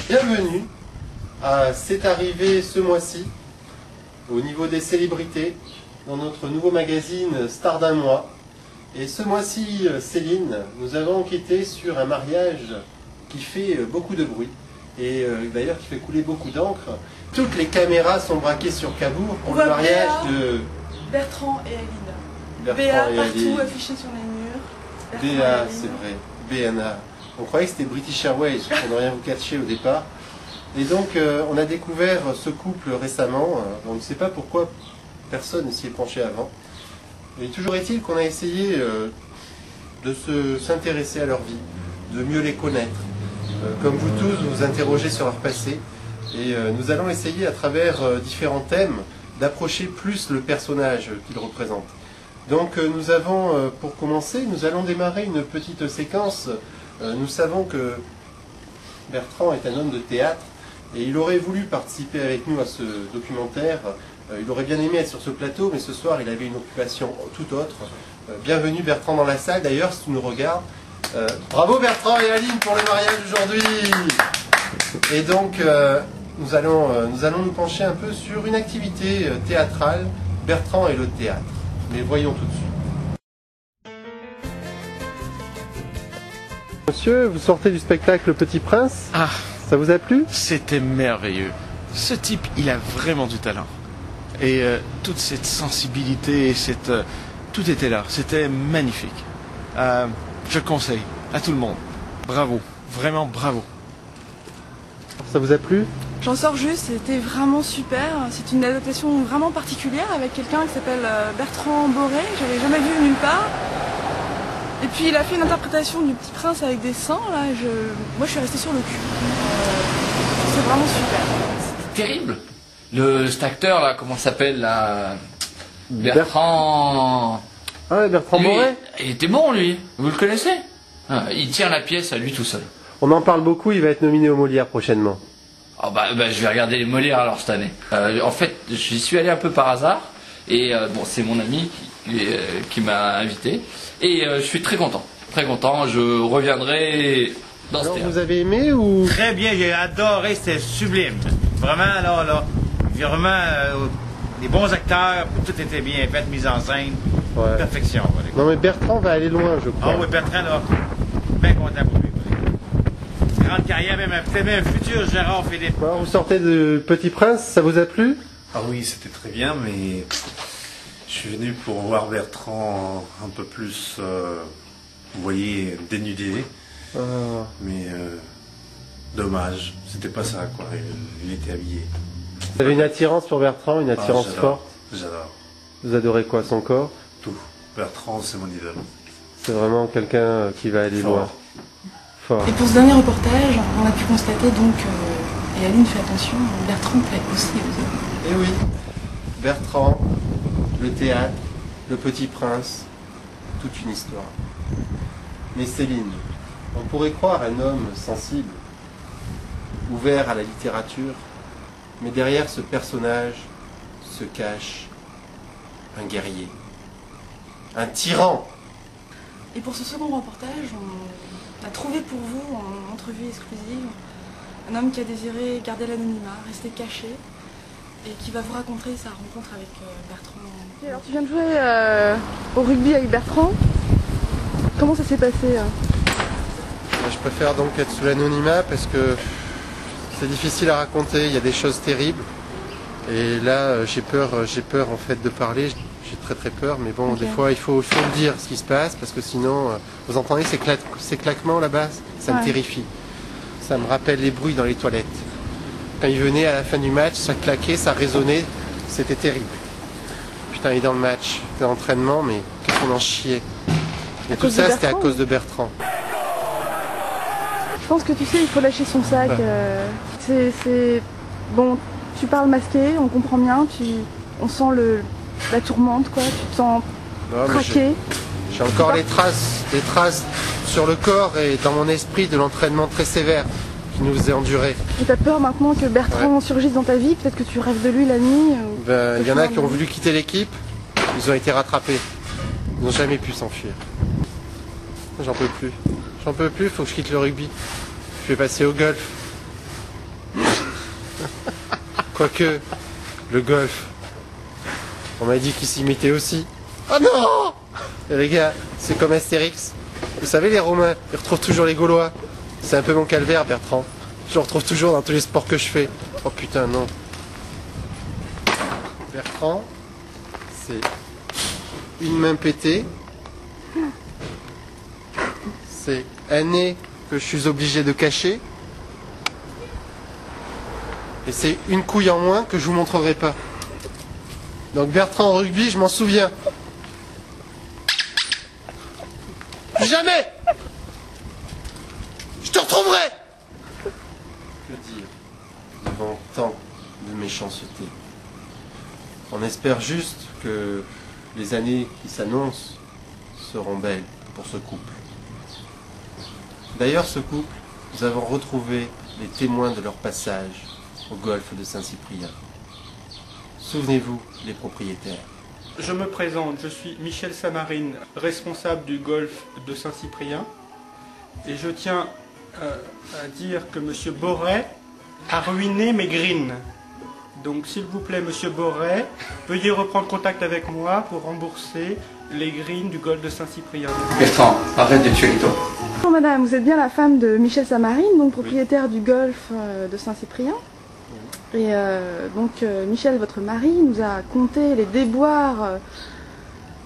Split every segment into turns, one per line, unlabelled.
Bienvenue à C'est arrivé ce mois-ci, au niveau des célébrités, dans notre nouveau magazine Star d'un mois. Et ce mois-ci, Céline, nous avons enquêté sur un mariage qui fait beaucoup de bruit et d'ailleurs qui fait couler beaucoup d'encre. Toutes les caméras sont braquées sur Cabourg pour le mariage de
Bertrand et Aline.
Bertrand et
partout
Aline.
affiché sur les murs.
BA, c'est vrai, BNA. On croyait que c'était British Airways, pour ne rien vous cacher au départ. Et donc on a découvert ce couple récemment, on ne sait pas pourquoi personne ne s'y est penché avant. Et toujours est-il qu'on a essayé de s'intéresser à leur vie, de mieux les connaître. Comme vous tous, vous interrogez sur leur passé. Et nous allons essayer à travers différents thèmes d'approcher plus le personnage qu'ils représentent. Donc nous avons, pour commencer, nous allons démarrer une petite séquence. Nous savons que Bertrand est un homme de théâtre et il aurait voulu participer avec nous à ce documentaire. Il aurait bien aimé être sur ce plateau, mais ce soir il avait une occupation tout autre. Bienvenue Bertrand dans la salle, d'ailleurs si tu nous regardes. Bravo Bertrand et Aline pour le mariage aujourd'hui. Et donc nous allons nous pencher un peu sur une activité théâtrale, Bertrand et le théâtre. Mais voyons tout de suite. Monsieur, vous sortez du spectacle Le Petit Prince.
Ah,
ça vous a plu?
c'était merveilleux. Ce type, il a vraiment du talent. Et toute cette sensibilité, tout était là. C'était magnifique. Je conseille à tout le monde. Bravo, vraiment bravo.
Ça vous a plu?
J'en sors juste, c'était vraiment super. C'est une adaptation vraiment particulière avec quelqu'un qui s'appelle Bertrand Boré, que j'avais jamais vu nulle part. Et puis il a fait une interprétation du Petit Prince avec des seins, là, moi je suis restée sur le cul. C'est vraiment super.
C'est terrible. Cet acteur là, comment s'appelle là, Bertrand.
Ah ouais, Bertrand
Lui,
Boré.
il était bon lui. Vous le connaissez? Il tient la pièce à lui tout seul.
On en parle beaucoup, il va être nominé au Molière prochainement.
Oh bah, je vais regarder les Molières alors cette année. En fait, j'y suis allé un peu par hasard et bon, c'est mon ami qui m'a invité et je suis très content. Très content. Je reviendrai dans ce
Alors
théâtre.
vous avez aimé ou?
Très bien, j'ai adoré, c'était sublime. Vraiment, vraiment, des bons acteurs, tout était bien fait, mise en scène,
Ouais.
perfection. Voilà.
Non mais Bertrand va aller loin, je crois.
Ah oui, Bertrand, là, bien content pour lui. Grande carrière, peut-être même un futur Gérard Philippe.
Alors, vous sortez de Petit Prince, ça vous a plu?
Ah oui, c'était très bien, mais je suis venu pour voir Bertrand un peu plus, vous voyez, dénudé. Mais dommage, c'était pas ça, quoi. Il était habillé.
Vous avez une attirance pour Bertrand, une attirance
j'adore,
forte?
J'adore.
Vous adorez quoi? Son corps?
Tout. Bertrand, c'est mon idole.
C'est vraiment quelqu'un qui va aller
Fort.
loin. Fort.
Et pour ce dernier reportage, on a pu constater donc, et Aline fait attention, Bertrand plaît aussi aux hommes.
Et oui, Bertrand, le théâtre, le Petit Prince, toute une histoire. Mais Céline, on pourrait croire un homme sensible, ouvert à la littérature, mais derrière ce personnage se cache un guerrier, un tyran.
Et pour ce second reportage, on a trouvé pour vous, en entrevue exclusive, un homme qui a désiré garder l'anonymat, rester caché, et qui va vous raconter sa rencontre avec Bertrand. Alors tu viens de jouer au rugby avec Bertrand. Comment ça s'est passé?
Je préfère donc être sous l'anonymat parce que c'est difficile à raconter, il y a des choses terribles. Et là, j'ai peur en fait de parler. J'ai très peur, mais bon,
Okay.
Des fois, il faut le dire ce qui se passe, parce que sinon, vous entendez ces claquements là-bas? Ça me terrifie. Ça me rappelle les bruits dans les toilettes. Quand il venait à la fin du match, ça claquait, ça résonnait, c'était terrible. Putain, il est dans le match, dans l'entraînement, mais qu'est-ce qu'on en chiait. Et tout ça, c'était à cause de Bertrand.
Je pense que tu sais, il faut lâcher son sac. C'est bon, tu parles masqué, on comprend bien, on sent la tourmente, quoi. Tu te sens craqué.
J'ai encore des traces sur le corps et dans mon esprit de l'entraînement très sévère qui nous est enduré.
Et t'as peur maintenant que Bertrand surgisse dans ta vie? Peut-être que tu rêves de lui la nuit?
Il y en a qui ont voulu quitter l'équipe, ils ont été rattrapés. Ils n'ont jamais pu s'enfuir. J'en peux plus. J'en peux plus, faut que je quitte le rugby. Je vais passer au golf. Quoique, le golf, on m'a dit qu'il s'y mettait aussi. Oh non! Et les gars, c'est comme Astérix. Vous savez, les Romains, ils retrouvent toujours les Gaulois. C'est un peu mon calvaire, Bertrand. Je le retrouve toujours dans tous les sports que je fais. Oh putain, non. Bertrand, c'est une main pétée. C'est un nez que je suis obligé de cacher. Et c'est une couille en moins que je vous montrerai pas. Donc Bertrand en rugby, je m'en souviens. Jamais! Je te retrouverai! Que dire devant tant de méchanceté? On espère juste que les années qui s'annoncent seront belles pour ce couple. D'ailleurs, ce couple, nous avons retrouvé les témoins de leur passage au golfe de Saint-Cyprien. Souvenez-vous, les propriétaires.
Je me présente, je suis Michel Samarine, responsable du golfe de Saint-Cyprien. Et je tiens à dire que M. Borret a ruiné mes greens. Donc s'il vous plaît, M. Borret, veuillez reprendre contact avec moi pour rembourser les greens du golfe de Saint-Cyprien.
Bertrand, arrête de tuer les taureaux.
Bonjour madame, vous êtes bien la femme de Michel Samarine, donc propriétaire du golfe de Saint-Cyprien. Et Michel, votre mari, nous a conté les déboires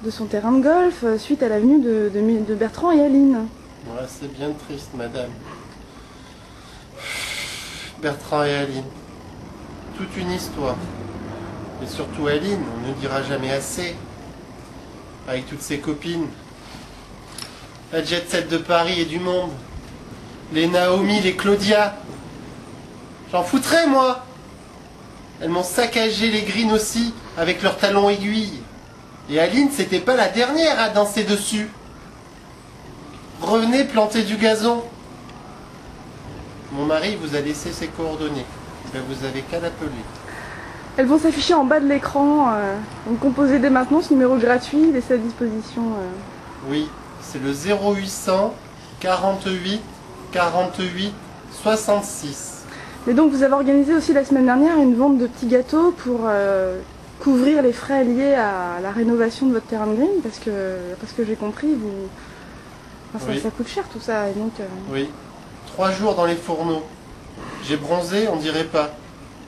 de son terrain de golf suite à la venue de Bertrand et Aline.
Ouais, c'est bien triste, madame. Bertrand et Aline. Toute une histoire. Et surtout Aline, on ne dira jamais assez. Avec toutes ses copines. La jet set de Paris et du monde. Les Naomi, les Claudia. J'en foutrais, moi. Elles m'ont saccagé les greens aussi, avec leurs talons aiguilles. Et Aline, c'était pas la dernière à danser dessus. Revenez planter du gazon. Mon mari vous a laissé ses coordonnées. Ben, vous avez qu'à l'appeler.
Elles vont s'afficher en bas de l'écran. Donc composez dès maintenant ce numéro gratuit, laissé à disposition.
Oui, c'est le 0800 48 48 66.
Mais donc vous avez organisé aussi la semaine dernière une vente de petits gâteaux pour couvrir les frais liés à la rénovation de votre terrain de green, parce que j'ai compris,
Oui.
ça coûte cher tout ça. Et donc,
Oui, 3 jours dans les fourneaux. J'ai bronzé, on dirait pas.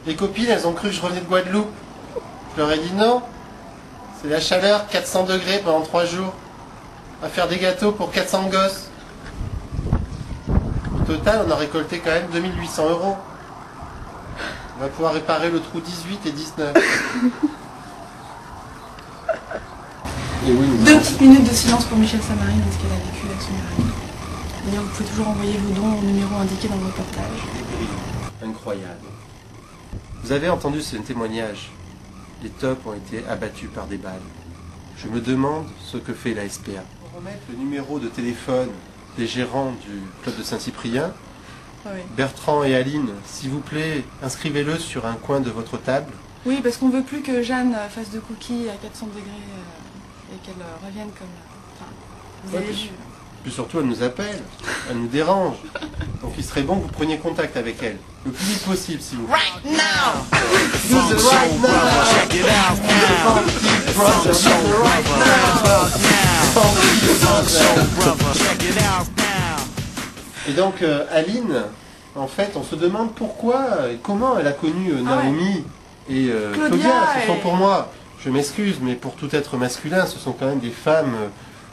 Les copines, elles ont cru que je revenais de Guadeloupe. Je leur ai dit non. C'est la chaleur, 400 degrés pendant 3 jours. À faire des gâteaux pour 400 gosses. Au total, on a récolté quand même 2800 €. On va pouvoir réparer le trou 18 et 19. Et oui, nous
2
avons-
petites minutes de silence pour Michel Samarine et ce qu'elle a vécu avec son mari. D'ailleurs, vous pouvez toujours envoyer vos dons au numéro indiqué dans le reportage.
Incroyable. Vous avez entendu ce témoignage. Les tops ont été abattus par des balles. Je me demande ce que fait la SPA. Pour remettre le numéro de téléphone des gérants du club de Saint-Cyprien,
Oui.
Bertrand et Aline, s'il vous plaît, inscrivez-le sur un coin de votre table.
Oui, parce qu'on veut plus que Jeanne fasse de cookies à 400 degrés et qu'elle revienne comme... Enfin, vous avez vu.
Puis surtout, elle nous appelle, elle nous dérange. Donc il serait bon que vous preniez contact avec elle. Le plus vite possible, s'il vous plaît. Et donc Aline, en fait, on se demande pourquoi et comment elle a connu Naomi et Claudia. Ce sont pour moi, je m'excuse, mais pour tout être masculin, ce sont quand même des femmes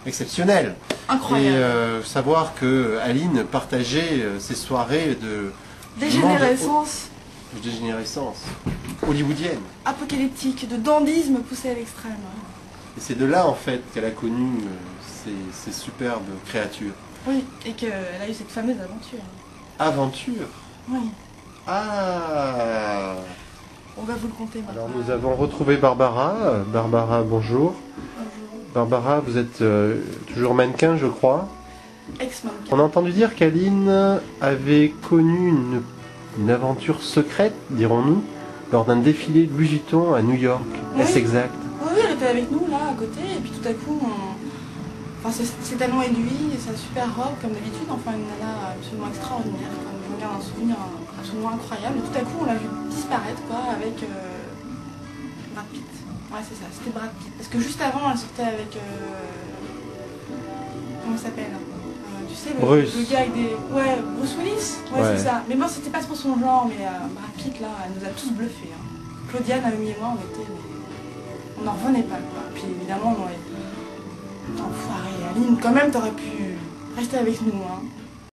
exceptionnelles.
Incroyable.
Et savoir que Aline partageait ces soirées de
Dégénérescence
dégénérescence hollywoodienne.
apocalyptique, de dandisme poussé à l'extrême.
Et c'est de là en fait qu'elle a connu ces superbes créatures.
Oui, et qu'elle a eu cette fameuse aventure.
Aventure.
Oui,
Ah.
on va vous le conter maintenant.
Alors nous avons retrouvé Barbara. Barbara, bonjour. Barbara, vous êtes toujours mannequin, je crois.
Ex-mannequin.
On a entendu dire qu'Aline avait connu une aventure secrète, dirons-nous, lors d'un défilé Louis Vuitton à New York.
Oui.
Est-ce exact?
Oui, elle était avec nous là à côté, et puis tout à coup Enfin, ses talons aiguilles et sa super robe, comme d'habitude, enfin une nana absolument extraordinaire. Enfin, je regarde un souvenir absolument incroyable. Et tout à coup, on l'a vu disparaître, quoi, avec Brad Pitt. Ouais, c'est ça, c'était Brad Pitt. Parce que juste avant, elle sortait avec... comment il s'appelle tu sais, le gars avec des... Ouais, Bruce Willis. Ouais, c'est ça. Mais bon, c'était pas trop son genre, mais Brad Pitt, là, elle nous a tous bluffés. Hein. Claudiane, Naomi et moi, on était... On n'en revenait pas, quoi. Puis évidemment, on aurait... Enfoiré, Aline, quand même, t'aurais pu rester avec nous, hein.